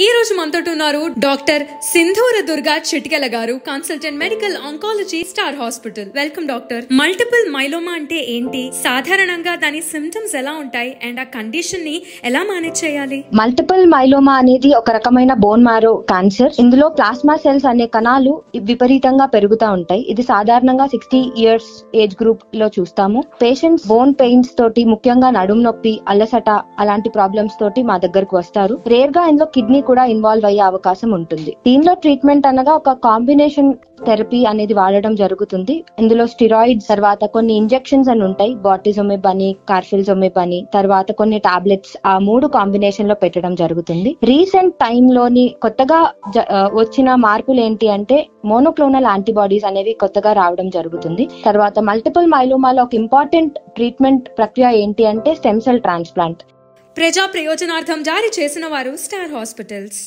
ఈ రోజు మనతో ఉన్నారు డాక్టర్ సింధూర దుర్గా చిటికెల గారు, consultant medical oncology, star hospital. Welcome doctor. Multiple myeloma అంటే ఏంటి, సాధారణంగా దాని సిమ్టమ్స్ ఎలా ఉంటాయి అండ్ ఆ కండిషన్ ని ఎలా మేనేజ్ చేయాలి? మల్టిపుల్ మైలోమా అనేది ఒక రకమైన బోన్ మ్యారో క్యాన్సర్. ఇందులో ప్లాస్మా సెల్స్ అనే కణాలు విపరీతంగా పెరుగుతూ ఉంటాయి. ఇది సాధారణంగా 60 years ఏజ్ గ్రూప్ లో చూస్తాము. పేషెంట్స్ బోన్ పెయిన్స్ తోటి, ముఖ్యంగా నడుము నొప్పి, అలసట అలాంటి ప్రాబ్లమ్స్ తోటి మా దగ్గరకు వస్తారు. రేర్ గా ఇందులో కిడ్నీ కూడా ఇన్వాల్వ్ అయ్యే అవకాశం ఉంటుంది. దీనిలో ట్రీట్మెంట్ అనగా ఒక కాంబినేషన్ థెరపీ అనేది వాడడం జరుగుతుంది. ఇందులో స్టిరాయిడ్స్, తర్వాత కొన్ని ఇంజెక్షన్స్ అని ఉంటాయి, బాటిజోమిబ్ అని, కార్ఫిల్జోమిబ్ అని, తర్వాత కొన్ని టాబ్లెట్స్, ఆ 3 కాంబినేషన్ లో పెట్టడం జరుగుతుంది. రీసెంట్ టైమ్ లోని కొత్తగా వచ్చిన మార్పులు ఏంటి అంటే మోనోక్లోనల్ యాంటీబాడీస్ అనేవి కొత్తగా రావడం జరుగుతుంది. తర్వాత మల్టిపుల్ మైలోమాలో ఒక ఇంపార్టెంట్ ట్రీట్మెంట్ ప్రక్రియ ఏంటి అంటే స్టెమ్ సెల్ ట్రాన్స్ప్లాంట్. ప్రజా ప్రయోజనార్థం జారీ చేసిన వారు స్టార్ హాస్పిటల్స్.